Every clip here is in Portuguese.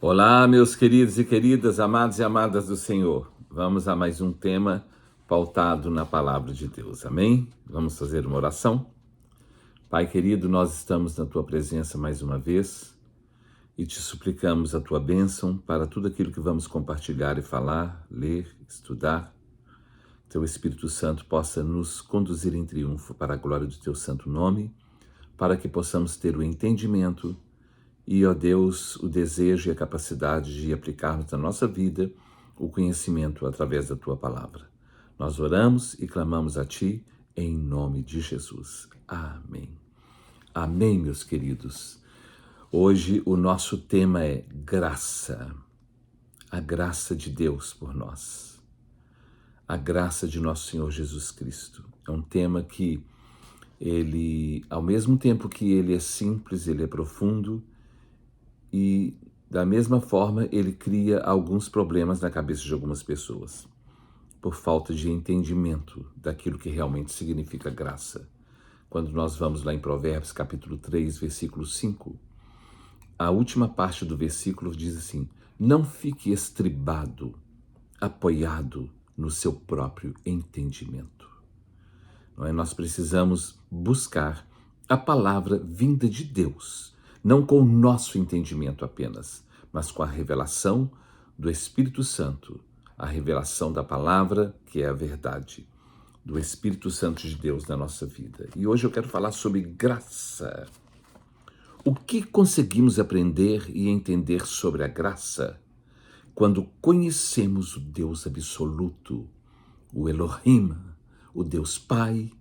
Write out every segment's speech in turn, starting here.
Olá, meus queridos e queridas, amados e amadas do Senhor. Vamos a mais um tema pautado na palavra de Deus, amém? Vamos fazer uma oração? Pai querido, nós estamos na Tua presença mais uma vez e te suplicamos a Tua bênção para tudo aquilo que vamos compartilhar e falar, ler, estudar. Teu Espírito Santo possa nos conduzir em triunfo para a glória do Teu santo nome, para que possamos ter o entendimento e, ó Deus, o desejo e a capacidade de aplicarmos na nossa vida o conhecimento através da Tua palavra. Nós oramos e clamamos a Ti em nome de Jesus. Amém. Amém, meus queridos. Hoje o nosso tema é graça. A graça de Deus por nós. A graça de nosso Senhor Jesus Cristo. É um tema que ele, ao mesmo tempo que ele é simples, ele é profundo, e da mesma forma ele cria alguns problemas na cabeça de algumas pessoas, por falta de entendimento daquilo que realmente significa graça. Quando nós vamos lá em Provérbios capítulo 3, versículo 5, a última parte do versículo diz assim: não fique estribado, apoiado no seu próprio entendimento. Não é? Nós precisamos buscar a palavra vinda de Deus, não com o nosso entendimento apenas, mas com a revelação do Espírito Santo, a revelação da palavra, que é a verdade, do Espírito Santo de Deus na nossa vida. E hoje eu quero falar sobre graça. O que conseguimos aprender e entender sobre a graça quando conhecemos o Deus absoluto, o Elohim, o Deus Pai,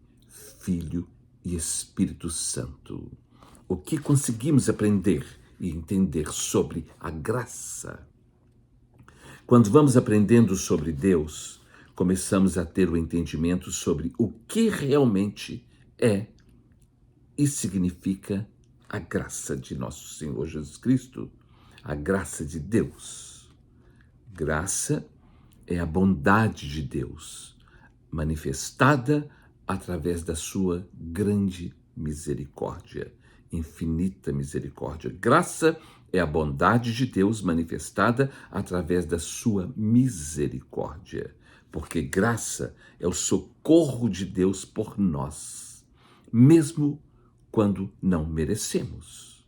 Filho e Espírito Santo? O que conseguimos aprender e entender sobre a graça? Quando vamos aprendendo sobre Deus, começamos a ter o entendimento sobre o que realmente é e significa a graça de nosso Senhor Jesus Cristo, a graça de Deus. Graça é a bondade de Deus, manifestada através da sua grande misericórdia, infinita misericórdia. Graça é a bondade de Deus manifestada através da sua misericórdia, porque graça é o socorro de Deus por nós, mesmo quando não merecemos.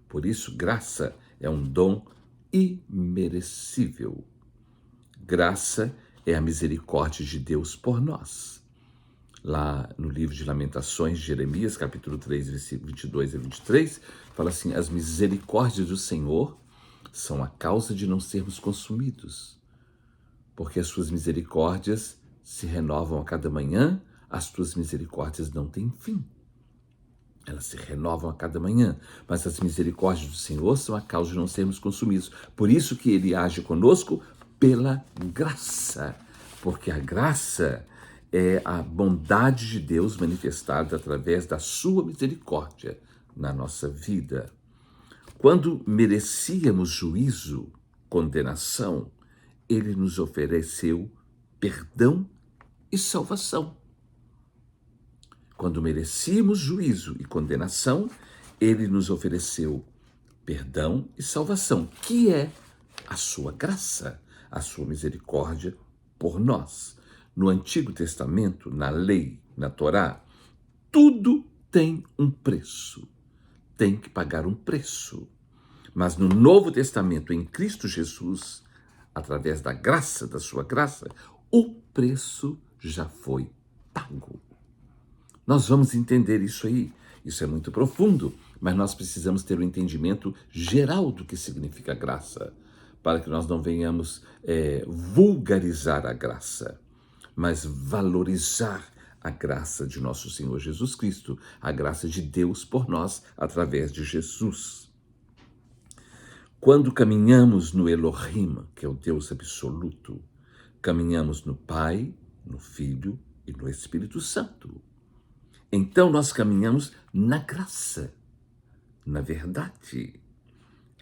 Por isso, graça é um dom imerecível. Graça é a misericórdia de Deus por nós. Lá no livro de Lamentações de Jeremias, capítulo 3, versículo 22 a 23, fala assim: as misericórdias do Senhor são a causa de não sermos consumidos, porque as suas misericórdias se renovam a cada manhã, as tuas misericórdias não têm fim. Elas se renovam a cada manhã, mas as misericórdias do Senhor são a causa de não sermos consumidos. Por isso que Ele age conosco pela graça, porque a graça é a bondade de Deus manifestada através da sua misericórdia na nossa vida. Quando merecíamos juízo, condenação, Ele nos ofereceu perdão e salvação. Quando merecíamos juízo e condenação, Ele nos ofereceu perdão e salvação, que é a sua graça, a sua misericórdia por nós. No Antigo Testamento, na lei, na Torá, tudo tem um preço, tem que pagar um preço. Mas no Novo Testamento, em Cristo Jesus, através da graça, da sua graça, o preço já foi pago. Nós vamos entender isso aí. Isso é muito profundo, mas nós precisamos ter um entendimento geral do que significa graça, para que nós não venhamos vulgarizar a graça, mas valorizar a graça de nosso Senhor Jesus Cristo, a graça de Deus por nós através de Jesus. Quando caminhamos no Elohim, que é o Deus absoluto, caminhamos no Pai, no Filho e no Espírito Santo. Então nós caminhamos na graça, na verdade.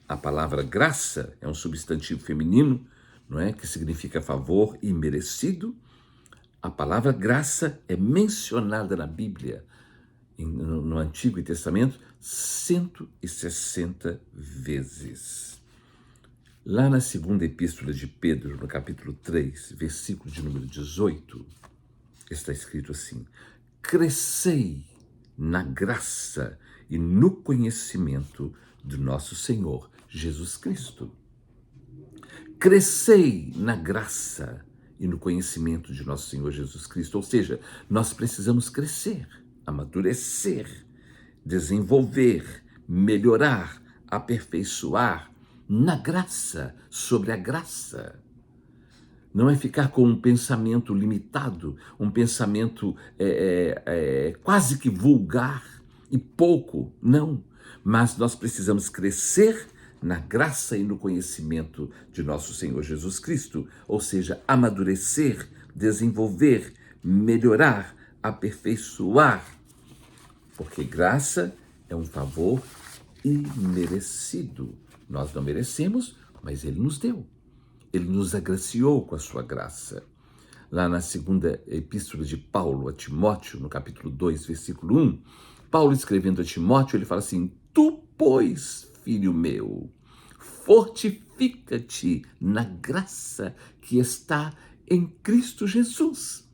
A palavra graça é um substantivo feminino, não é? Que significa favor imerecido. A palavra graça é mencionada na Bíblia, no Antigo Testamento, 160 vezes. Lá na segunda epístola de Pedro, no capítulo 3, versículo de número 18, está escrito assim: crescei na graça e no conhecimento do nosso Senhor Jesus Cristo. Crescei na graça e no conhecimento de nosso Senhor Jesus Cristo. Ou seja, nós precisamos crescer, amadurecer, desenvolver, melhorar, aperfeiçoar na graça, sobre a graça. Não é ficar com um pensamento limitado, um pensamento quase que vulgar e pouco, não. Mas nós precisamos crescer na graça e no conhecimento de nosso Senhor Jesus Cristo, ou seja, amadurecer, desenvolver, melhorar, aperfeiçoar, porque graça é um favor imerecido. Nós não merecemos, mas Ele nos deu. Ele nos agraciou com a sua graça. Lá na segunda epístola de Paulo a Timóteo, no capítulo 2, versículo 1, Paulo escrevendo a Timóteo, ele fala assim: tu, pois, filho meu, fortifica-te na graça que está em Cristo Jesus.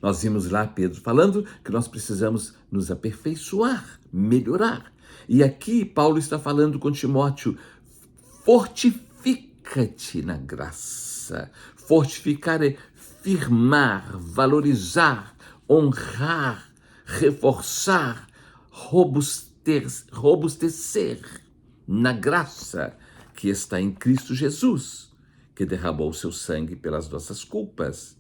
Nós vimos lá Pedro falando que nós precisamos nos aperfeiçoar, melhorar. E aqui Paulo está falando com Timóteo: fortifica-te na graça. Fortificar é firmar, valorizar, honrar, reforçar, robustecer na graça que está em Cristo Jesus, que derramou o seu sangue pelas nossas culpas.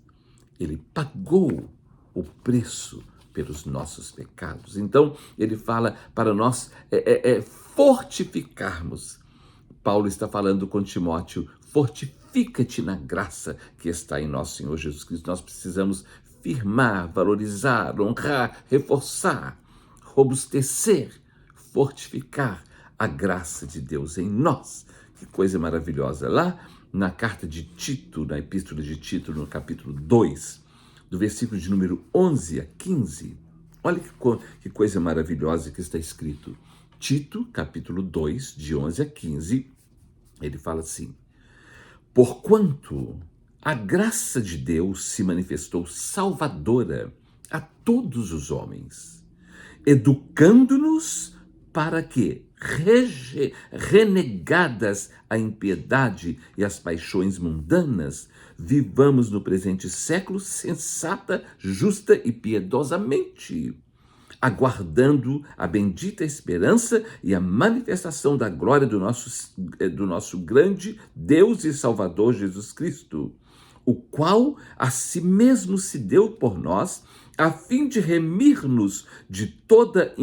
Ele pagou o preço pelos nossos pecados. Então, ele fala para nós fortificarmos. Paulo está falando com Timóteo: fortifica-te na graça que está em nosso Senhor Jesus Cristo. Nós precisamos firmar, valorizar, honrar, reforçar, robustecer, fortificar a graça de Deus em nós. Que coisa maravilhosa. Lá na carta de Tito, na epístola de Tito, no capítulo 2, do versículo de número 11 a 15, olha que coisa maravilhosa que está escrito. Tito, capítulo 2, de 11 a 15, ele fala assim: porquanto a graça de Deus se manifestou salvadora a todos os homens, educando-nos para que, renegadas a impiedade e as paixões mundanas, vivamos no presente século sensata, justa e piedosamente, aguardando a bendita esperança e a manifestação da glória do nosso grande Deus e Salvador Jesus Cristo, o qual a si mesmo se deu por nós, a fim de remir-nos de toda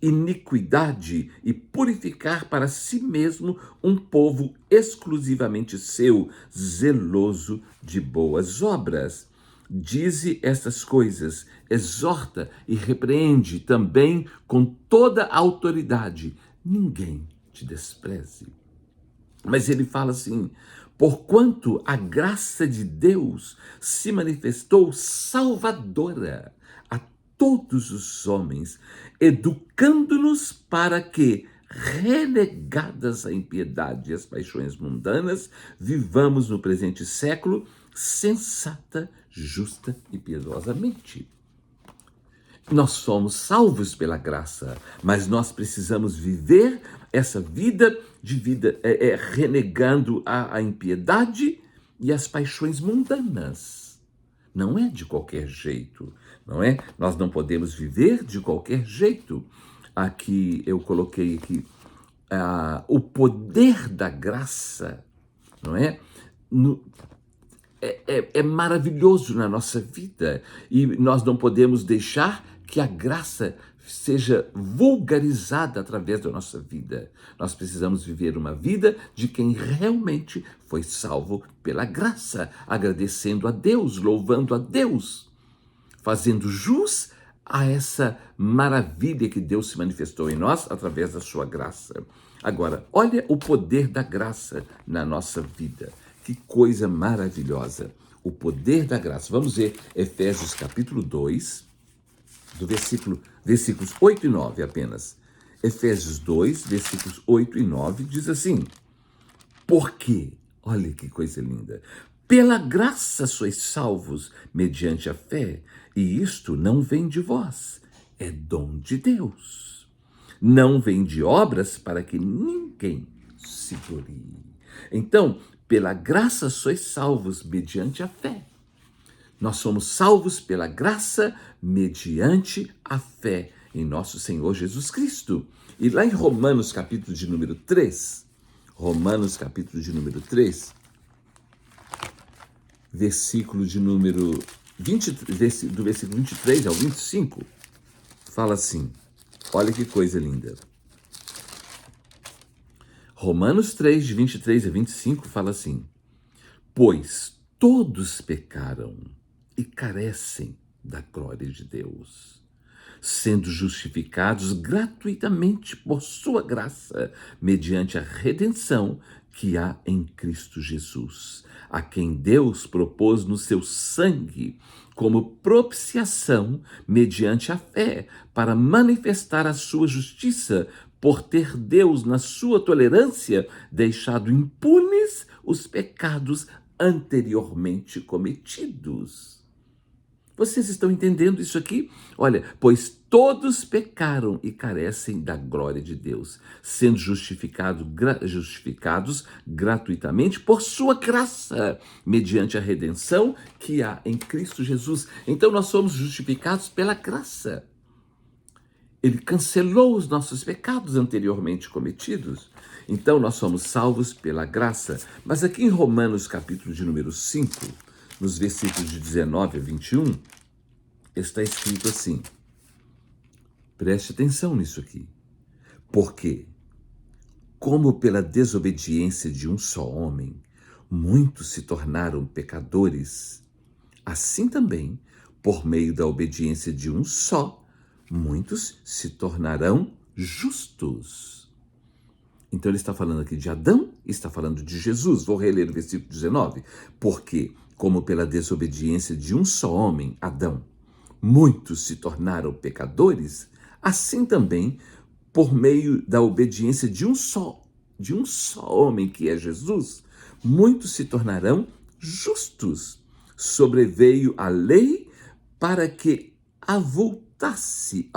iniquidade e purificar para si mesmo um povo exclusivamente seu, zeloso de boas obras. Dize estas coisas, exorta e repreende também com toda a autoridade. Ninguém te despreze. Mas ele fala assim: porquanto a graça de Deus se manifestou salvadora a todos os homens, educando-nos para que, renegadas a impiedade e as paixões mundanas, vivamos no presente século sensata, justa e piedosamente. Nós somos salvos pela graça, mas nós precisamos viver essa vida renegando a impiedade e as paixões mundanas. Não é de qualquer jeito, não é? Nós não podemos viver de qualquer jeito. Aqui eu coloquei aqui o poder da graça, não é? É maravilhoso na nossa vida e nós não podemos deixar que a graça seja vulgarizada através da nossa vida. Nós precisamos viver uma vida de quem realmente foi salvo pela graça, agradecendo a Deus, louvando a Deus, fazendo jus a essa maravilha que Deus se manifestou em nós através da sua graça. Agora, olha o poder da graça na nossa vida. Que coisa maravilhosa, o poder da graça. Vamos ver Efésios capítulo 2, do versículos 8 e 9 apenas. Efésios 2, versículos 8 e 9, diz assim: porque, olha que coisa linda, pela graça sois salvos mediante a fé, e isto não vem de vós, é dom de Deus. Não vem de obras para que ninguém se glorie. Então, pela graça sois salvos mediante a fé. Nós somos salvos pela graça mediante a fé em nosso Senhor Jesus Cristo. E lá em Romanos, capítulo de número 3, Romanos, capítulo de número 3, versículo de número 20, do versículo 23 ao 25, fala assim, olha que coisa linda. Romanos 3, de 23 a 25, fala assim: pois todos pecaram e carecem da glória de Deus, sendo justificados gratuitamente por sua graça, mediante a redenção que há em Cristo Jesus, a quem Deus propôs no seu sangue como propiciação mediante a fé, para manifestar a sua justiça, por ter Deus, na sua tolerância, deixado impunes os pecados anteriormente cometidos. Vocês estão entendendo isso aqui? Olha, pois todos pecaram e carecem da glória de Deus, sendo justificados gratuitamente por sua graça, mediante a redenção que há em Cristo Jesus. Então nós somos justificados pela graça. Ele cancelou os nossos pecados anteriormente cometidos. Então nós somos salvos pela graça. Mas aqui em Romanos, capítulo de número 5, nos versículos de 19 a 21, está escrito assim, preste atenção nisso aqui, porque, como pela desobediência de um só homem, muitos se tornaram pecadores, assim também, por meio da obediência de um só, muitos se tornarão justos. Então ele está falando aqui de Adão, está falando de Jesus. Vou reler o versículo 19. Porque, como pela desobediência de um só homem, Adão, muitos se tornaram pecadores, assim também, por meio da obediência de um só homem, que é Jesus, muitos se tornarão justos. Sobreveio a lei para que aumentasse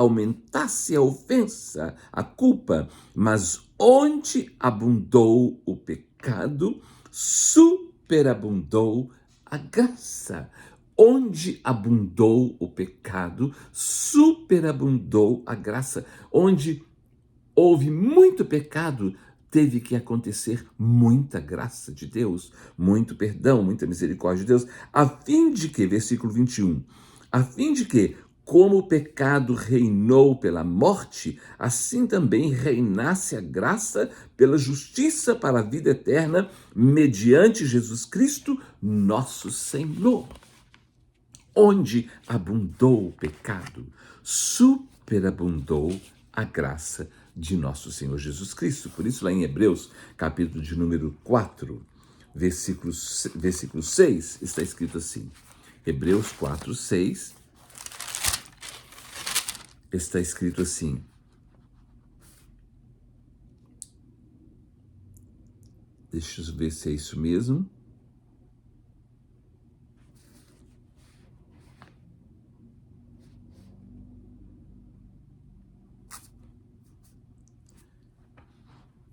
a ofensa, a culpa, mas onde abundou o pecado, superabundou a graça. Onde abundou o pecado, superabundou a graça. Onde houve muito pecado, teve que acontecer muita graça de Deus, muito perdão, muita misericórdia de Deus, a fim de que, versículo 21, a fim de que, como o pecado reinou pela morte, assim também reinasse a graça pela justiça para a vida eterna, mediante Jesus Cristo, nosso Senhor. Onde abundou o pecado, superabundou a graça de nosso Senhor Jesus Cristo. Por isso, lá em Hebreus, capítulo de número 4, versículo 6, está escrito assim. Hebreus 4, 6, está escrito assim. Deixa eu ver se é isso mesmo.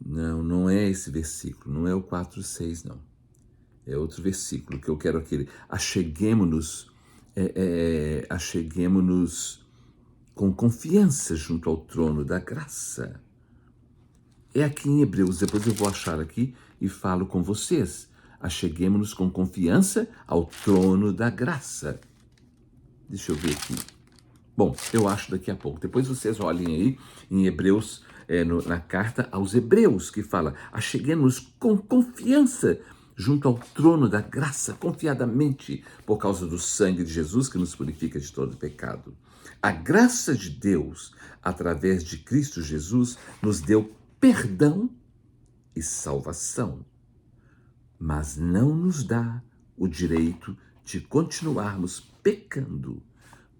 Não, não é esse versículo, não é o 4:6, não. É outro versículo que eu quero aquele. Acheguemo-nos com confiança junto ao trono da graça. É aqui em Hebreus, depois eu vou achar aqui e falo com vocês. Acheguemo-nos com confiança ao trono da graça. Deixa eu ver aqui. Bom, eu acho daqui a pouco. Depois vocês olhem aí em Hebreus, na carta aos Hebreus, que fala: acheguemos com confiança junto ao trono da graça, confiadamente, por causa do sangue de Jesus que nos purifica de todo pecado. A graça de Deus, através de Cristo Jesus, nos deu perdão e salvação, mas não nos dá o direito de continuarmos pecando,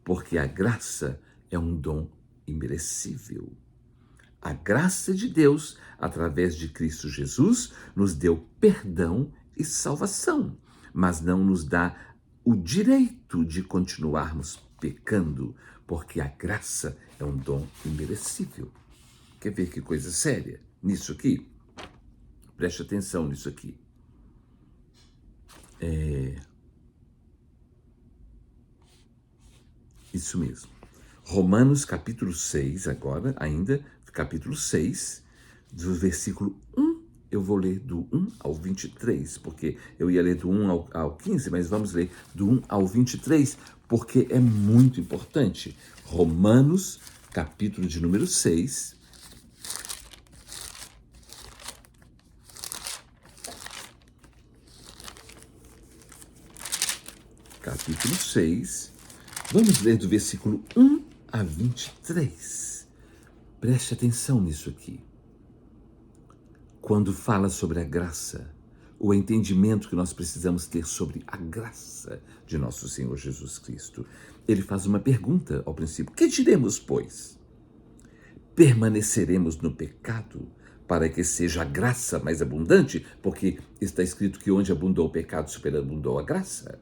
porque a graça é um dom imerecível. A graça de Deus, através de Cristo Jesus, nos deu perdão e salvação, mas não nos dá o direito de continuarmos pecando, porque a graça é um dom imerecível. Quer ver que coisa séria nisso aqui? Preste atenção nisso aqui. Isso mesmo. Romanos capítulo 6, agora, ainda, capítulo 6, do versículo 1, eu vou ler do 1 ao 23, porque eu ia ler do 1 ao 15, mas vamos ler do 1 ao 23, porque é muito importante. Romanos, capítulo de número 6, capítulo 6, vamos ler do versículo 1 a 23. Preste atenção nisso aqui. Quando fala sobre a graça, o entendimento que nós precisamos ter sobre a graça de nosso Senhor Jesus Cristo, ele faz uma pergunta ao princípio: que diremos, pois? Permaneceremos no pecado para que seja a graça mais abundante? Porque está escrito que onde abundou o pecado, superabundou a graça.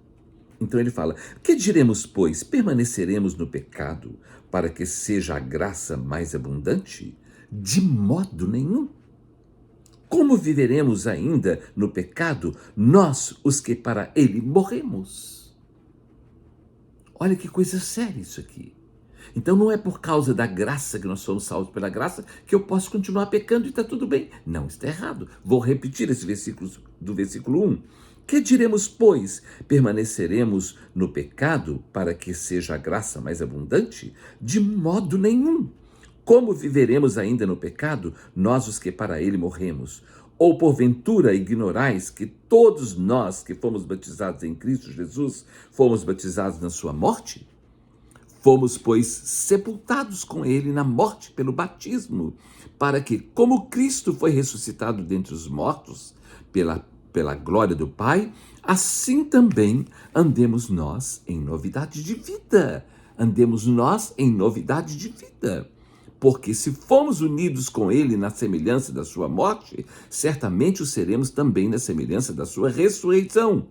Então ele fala: que diremos, pois? Permaneceremos no pecado para que seja a graça mais abundante? De modo nenhum. Como viveremos ainda no pecado, nós, os que para ele morremos? Olha que coisa séria isso aqui. Então não é por causa da graça que nós somos salvos pela graça que eu posso continuar pecando e está tudo bem. Não, está errado. Vou repetir esse versículo do versículo 1. Que diremos, pois? Permaneceremos no pecado para que seja a graça mais abundante? De modo nenhum. Como viveremos ainda no pecado, nós os que para ele morremos? Ou porventura ignorais que todos nós que fomos batizados em Cristo Jesus, fomos batizados na sua morte? Fomos, pois, sepultados com ele na morte pelo batismo, para que, como Cristo foi ressuscitado dentre os mortos, pela glória do Pai, assim também andemos nós em novidade de vida. Andemos nós em novidade de vida. Porque se fomos unidos com ele na semelhança da sua morte, certamente o seremos também na semelhança da sua ressurreição.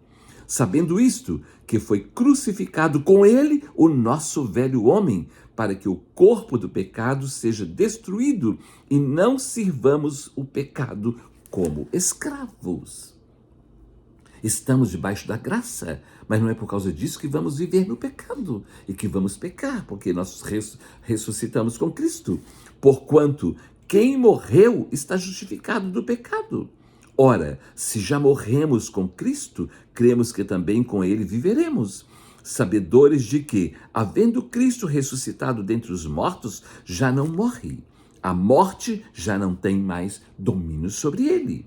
Sabendo isto, que foi crucificado com ele o nosso velho homem, para que o corpo do pecado seja destruído e não sirvamos o pecado como escravos. Estamos debaixo da graça, mas não é por causa disso que vamos viver no pecado e que vamos pecar, porque nós ressuscitamos com Cristo. Porquanto quem morreu está justificado do pecado. Ora, se já morremos com Cristo, cremos que também com ele viveremos, sabedores de que, havendo Cristo ressuscitado dentre os mortos, já não morre. A morte já não tem mais domínio sobre ele.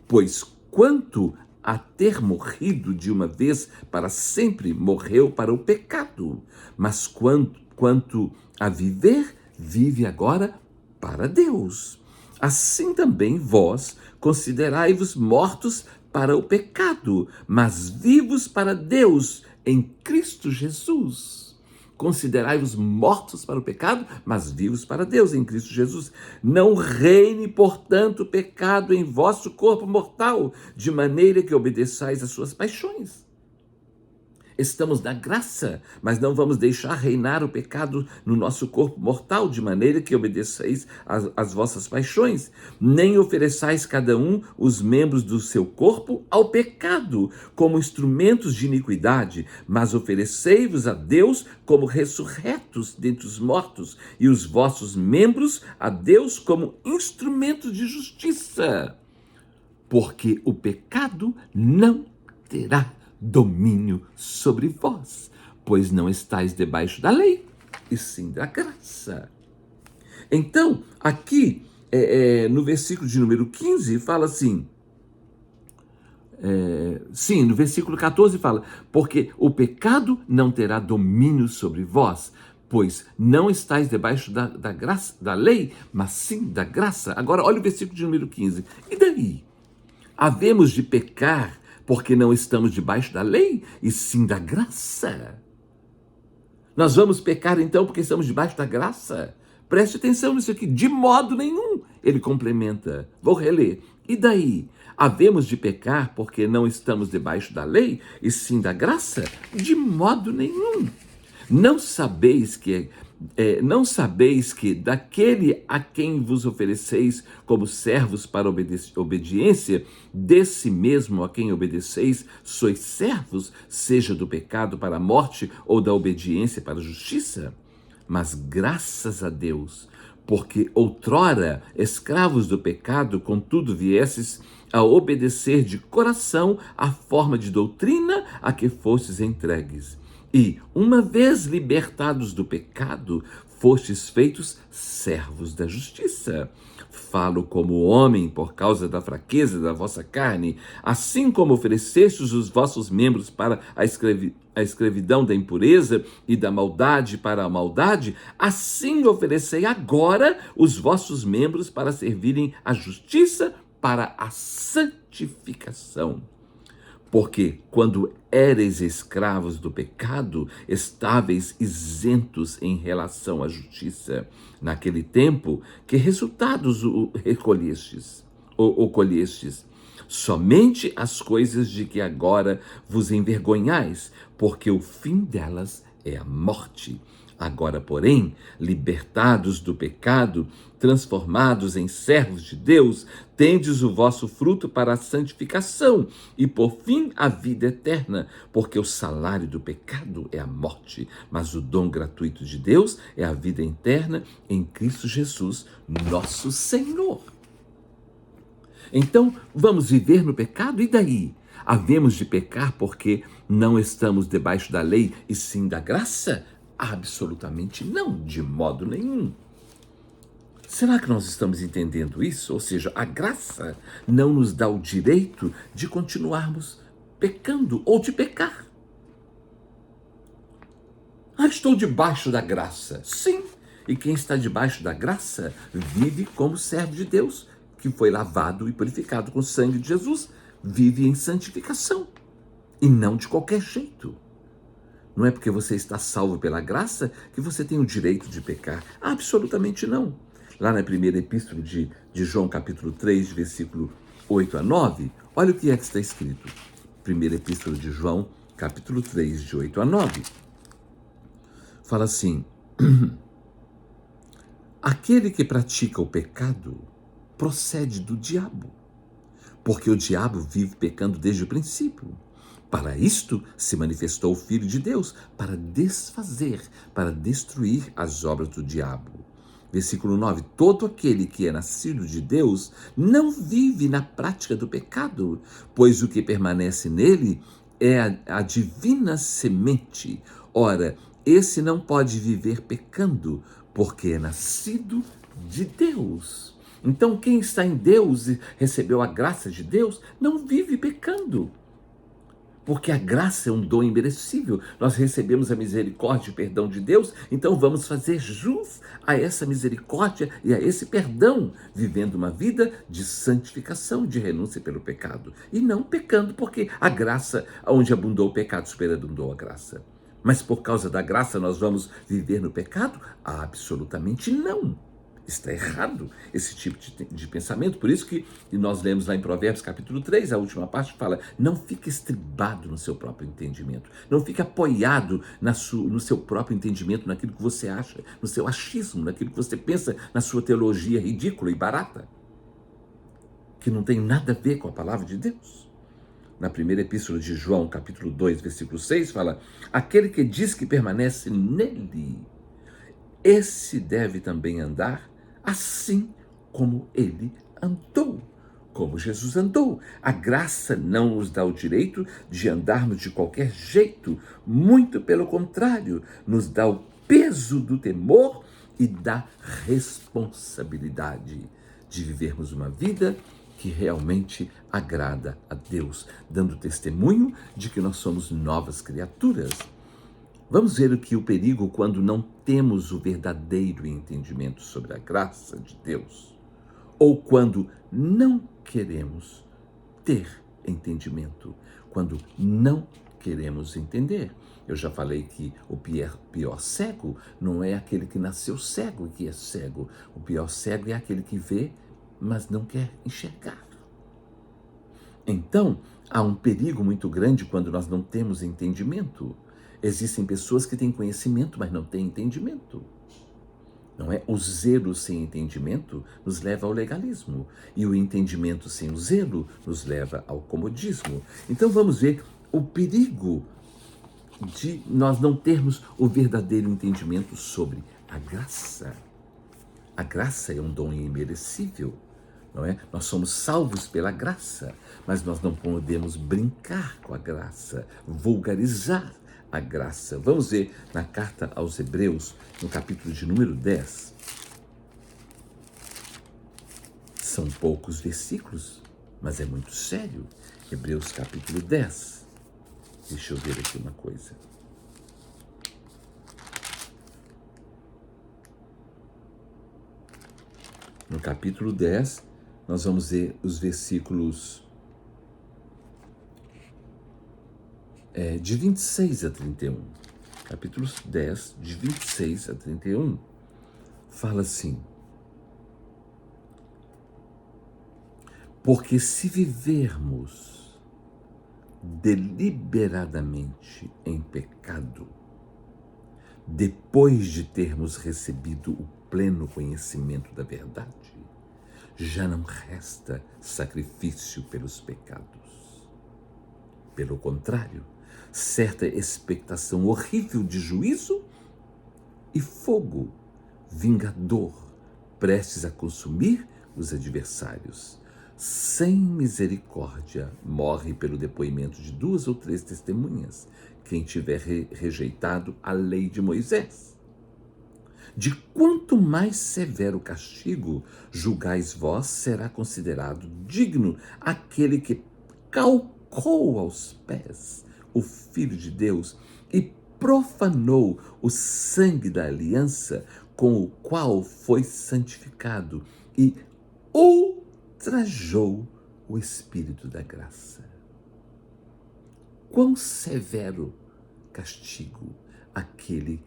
Pois quanto a ter morrido de uma vez para sempre, morreu para o pecado. Mas quanto a viver, vive agora para Deus. Assim também vós considerai-vos mortos para o pecado, mas vivos para Deus em Cristo Jesus. Considerai-vos mortos para o pecado, mas vivos para Deus em Cristo Jesus. Não reine, portanto, o pecado em vosso corpo mortal, de maneira que obedeçais às suas paixões. Estamos na graça, mas não vamos deixar reinar o pecado no nosso corpo mortal, de maneira que obedeçais às vossas paixões. Nem ofereçais cada um os membros do seu corpo ao pecado, como instrumentos de iniquidade, mas oferecei-vos a Deus como ressurretos dentre os mortos, e os vossos membros a Deus como instrumentos de justiça. Porque o pecado não terá domínio sobre vós, pois não estáis debaixo da lei, e sim da graça. Então, aqui, no versículo de número 15, fala assim, no versículo 14 fala, porque o pecado não terá domínio sobre vós, pois não estáis debaixo da graça, da lei, mas sim da graça. Agora, olha o versículo de número 15. E daí? Havemos de pecar porque não estamos debaixo da lei, e sim da graça. Nós vamos pecar então porque estamos debaixo da graça? Preste atenção nisso aqui. De modo nenhum, ele complementa. Vou reler. E daí? Havemos de pecar porque não estamos debaixo da lei, e sim da graça? De modo nenhum. Não sabeis que daquele a quem vos ofereceis como servos para obediência, desse mesmo a quem obedeceis, sois servos, seja do pecado para a morte ou da obediência para a justiça? Mas graças a Deus, porque outrora, escravos do pecado, contudo viesses a obedecer de coração à forma de doutrina a que fostes entregues. E, uma vez libertados do pecado, fostes feitos servos da justiça. Falo como homem por causa da fraqueza da vossa carne, assim como oferecestes os vossos membros para a escravidão da impureza e da maldade para a maldade, assim oferecei agora os vossos membros para servirem à justiça para a santificação. Porque quando éreis escravos do pecado, estáveis isentos em relação à justiça. Naquele tempo, que resultados colhestes? Somente as coisas de que agora vos envergonhais, porque o fim delas é a morte. Agora, porém, libertados do pecado, transformados em servos de Deus, tendes o vosso fruto para a santificação e, por fim, a vida eterna, porque o salário do pecado é a morte, mas o dom gratuito de Deus é a vida eterna em Cristo Jesus, nosso Senhor. Então, vamos viver no pecado? E daí? Havemos de pecar porque não estamos debaixo da lei e sim da graça? Absolutamente não, de modo nenhum. Será que nós estamos entendendo isso? Ou seja, a graça não nos dá o direito de continuarmos pecando ou de pecar. Estou debaixo da graça. Sim, e quem está debaixo da graça vive como servo de Deus, que foi lavado e purificado com o sangue de Jesus, vive em santificação, e não de qualquer jeito. Não é porque você está salvo pela graça que você tem o direito de pecar. Absolutamente não. Lá na primeira epístola de João, capítulo 3, versículo 8 a 9, olha o que está escrito. Primeira epístola de João, capítulo 3, de 8 a 9. Fala assim: aquele que pratica o pecado procede do diabo, porque o diabo vive pecando desde o princípio. Para isto se manifestou o Filho de Deus, para desfazer, para destruir as obras do diabo. Versículo 9, todo aquele que é nascido de Deus não vive na prática do pecado, pois o que permanece nele é a divina semente. Ora, esse não pode viver pecando, porque é nascido de Deus. Então, quem está em Deus e recebeu a graça de Deus, não vive pecando. Porque a graça é um dom imerecível. Nós recebemos a misericórdia e perdão de Deus, então vamos fazer jus a essa misericórdia e a esse perdão, vivendo uma vida de santificação, de renúncia pelo pecado. E não pecando, porque a graça, onde abundou o pecado, superabundou a graça. Mas por causa da graça nós vamos viver no pecado? Absolutamente não. Está errado esse tipo de pensamento. Por isso que nós lemos lá em Provérbios capítulo 3, a última parte fala: não fique estribado no seu próprio entendimento. Não fique apoiado no seu próprio entendimento, naquilo que você acha, no seu achismo, naquilo que você pensa, na sua teologia ridícula e barata, que não tem nada a ver com a palavra de Deus. Na primeira epístola de João, capítulo 2, versículo 6, fala: aquele que diz que permanece nele, esse deve também andar assim como ele andou, como Jesus andou. A graça não nos dá o direito de andarmos de qualquer jeito, muito pelo contrário, nos dá o peso do temor e da responsabilidade de vivermos uma vida que realmente agrada a Deus, dando testemunho de que nós somos novas criaturas. Vamos ver o perigo quando não temos o verdadeiro entendimento sobre a graça de Deus, ou quando não queremos ter entendimento, quando não queremos entender. Eu já falei que o pior cego não é aquele que nasceu cego e que é cego. O pior cego é aquele que vê, mas não quer enxergar. Então, há um perigo muito grande quando nós não temos entendimento. Existem pessoas que têm conhecimento, mas não têm entendimento. Não é? O zelo sem entendimento nos leva ao legalismo. E o entendimento sem o zelo nos leva ao comodismo. Então vamos ver o perigo de nós não termos o verdadeiro entendimento sobre a graça. A graça é um dom imerecível, não é? Nós somos salvos pela graça, mas nós não podemos brincar com a graça, vulgarizar a graça. Vamos ver na carta aos Hebreus, no capítulo de número 10. São poucos versículos, mas é muito sério. Hebreus capítulo 10. Deixa eu ver aqui uma coisa. No capítulo 10, nós vamos ver os versículos de 26 a 31. Capítulo 10, de 26 a 31, fala assim: porque se vivermos deliberadamente em pecado, depois de termos recebido o pleno conhecimento da verdade, já não resta sacrifício pelos pecados. Pelo contrário, certa expectação horrível de juízo e fogo vingador, prestes a consumir os adversários. Sem misericórdia, morre pelo depoimento de 2 ou 3 testemunhas quem tiver rejeitado a lei de Moisés. De quanto mais severo castigo julgais vós, será considerado digno aquele que calcou aos pés o Filho de Deus e profanou o sangue da aliança com o qual foi santificado e ultrajou o Espírito da graça. Quão severo castigo aquele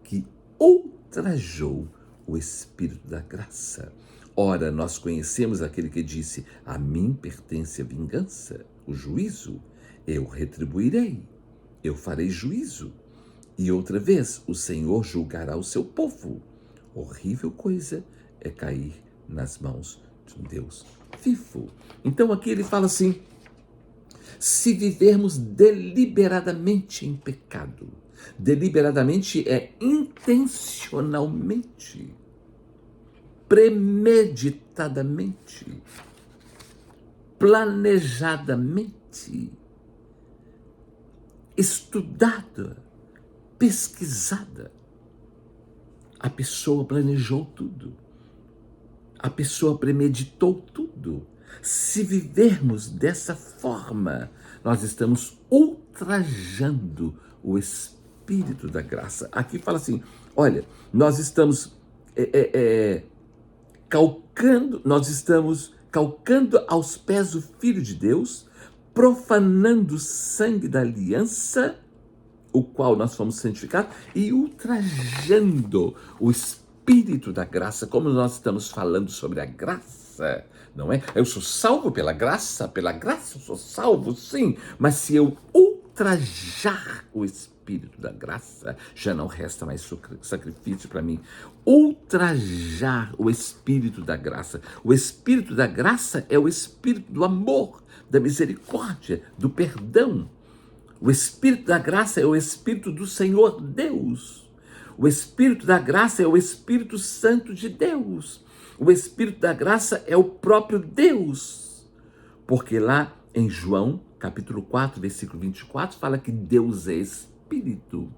que ultrajou o Espírito da graça. Ora, nós conhecemos aquele que disse: a mim pertence a vingança, o juízo, eu retribuirei, eu farei juízo. E outra vez, o Senhor julgará o seu povo. Horrível coisa é cair nas mãos de um Deus vivo. Então aqui ele fala assim: se vivermos deliberadamente em pecado, deliberadamente é intencionalmente, premeditadamente, planejadamente, estudada, pesquisada. A pessoa planejou tudo. A pessoa premeditou tudo. Se vivermos dessa forma, nós estamos ultrajando o Espírito da graça. Aqui fala assim: olha, nós estamos calcando aos pés o Filho de Deus, profanando o sangue da aliança, o qual nós fomos santificados, e ultrajando o Espírito da graça, como nós estamos falando sobre a graça, não é? Eu sou salvo pela graça eu sou salvo, sim, mas se eu ultrajar o Espírito da graça, já não resta mais sacrifício para mim. Ultrajar o Espírito da graça. O Espírito da graça é o Espírito do amor, da misericórdia, do perdão. O Espírito da graça é o Espírito do Senhor Deus. O Espírito da graça é o Espírito Santo de Deus. O Espírito da graça é o próprio Deus. Porque lá em João, capítulo 4, versículo 24, fala que Deus é Espírito.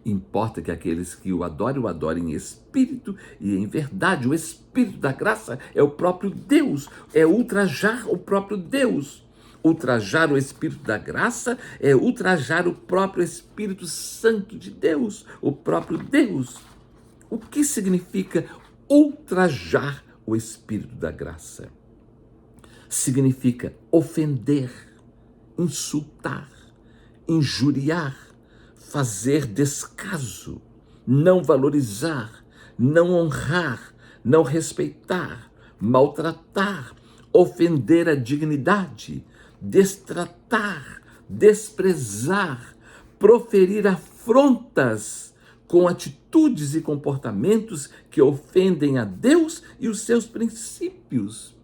Importa que aqueles que o adorem em espírito e em verdade. O Espírito da graça é o próprio Deus, é ultrajar o próprio Deus. Ultrajar o Espírito da graça é ultrajar o próprio Espírito Santo de Deus, o próprio Deus. O que significa ultrajar o Espírito da graça? Significa ofender, insultar, injuriar, fazer descaso, não valorizar, não honrar, não respeitar, maltratar, ofender a dignidade, destratar, desprezar, proferir afrontas com atitudes e comportamentos que ofendem a Deus e os seus princípios.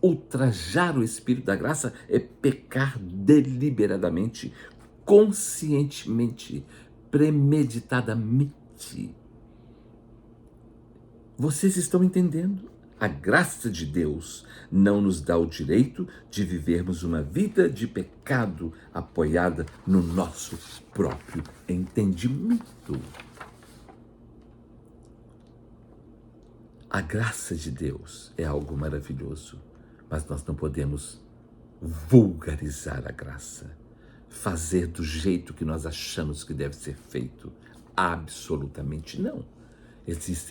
Ultrajar o Espírito da graça é pecar deliberadamente, conscientemente, premeditadamente. Vocês estão entendendo? A graça de Deus não nos dá o direito de vivermos uma vida de pecado apoiada no nosso próprio entendimento. A graça de Deus é algo maravilhoso, mas nós não podemos vulgarizar a graça, fazer do jeito que nós achamos que deve ser feito. Absolutamente não.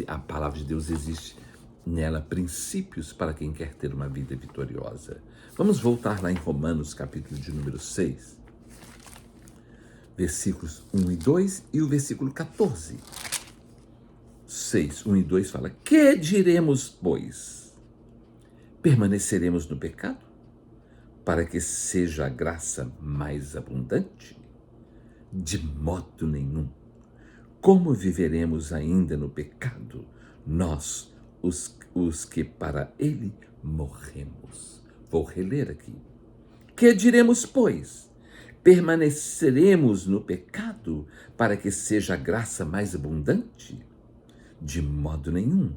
A palavra de Deus existe nela princípios para quem quer ter uma vida vitoriosa. Vamos voltar lá em Romanos, capítulo de número 6, versículos 1 e 2 e o versículo 14. 6, 1 e 2 fala: que diremos, pois? Permaneceremos no pecado para que seja a graça mais abundante? De modo nenhum. Como viveremos ainda no pecado, nós, os que para ele morremos? Vou reler aqui. Que diremos, pois? Permaneceremos no pecado para que seja a graça mais abundante? De modo nenhum.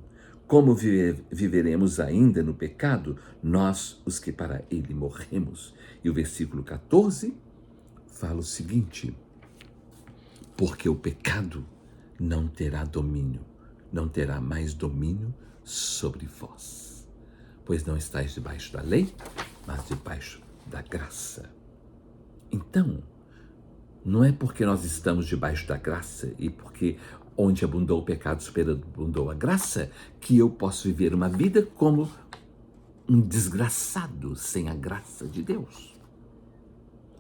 Como viveremos ainda no pecado, nós, os que para ele morremos? E o versículo 14 fala o seguinte: porque o pecado não terá domínio, não terá mais domínio sobre vós, pois não estáis debaixo da lei, mas debaixo da graça. Então, não é porque nós estamos debaixo da graça e porque onde abundou o pecado, superabundou a graça, que eu posso viver uma vida como um desgraçado sem a graça de Deus.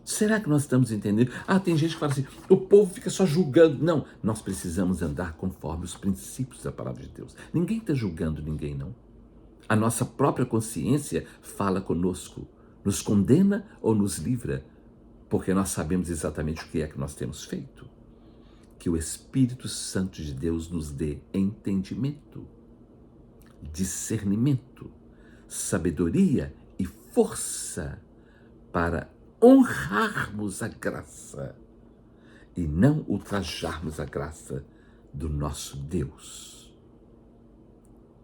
Será que nós estamos entendendo? Tem gente que fala assim, o povo fica só julgando. Não, nós precisamos andar conforme os princípios da palavra de Deus. Ninguém está julgando ninguém, não. A nossa própria consciência fala conosco, nos condena ou nos livra, porque nós sabemos exatamente o que é que nós temos feito. Que o Espírito Santo de Deus nos dê entendimento, discernimento, sabedoria e força para honrarmos a graça e não ultrajarmos a graça do nosso Deus.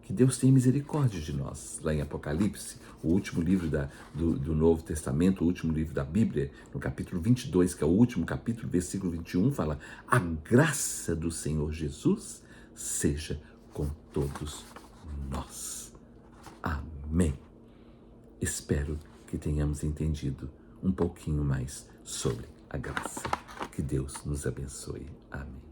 Que Deus tenha misericórdia de nós. Lá em Apocalipse, o último livro do Novo Testamento, o último livro da Bíblia, no capítulo 22, que é o último capítulo, versículo 21, fala: a graça do Senhor Jesus seja com todos nós. Amém. Espero que tenhamos entendido um pouquinho mais sobre a graça. Que Deus nos abençoe. Amém.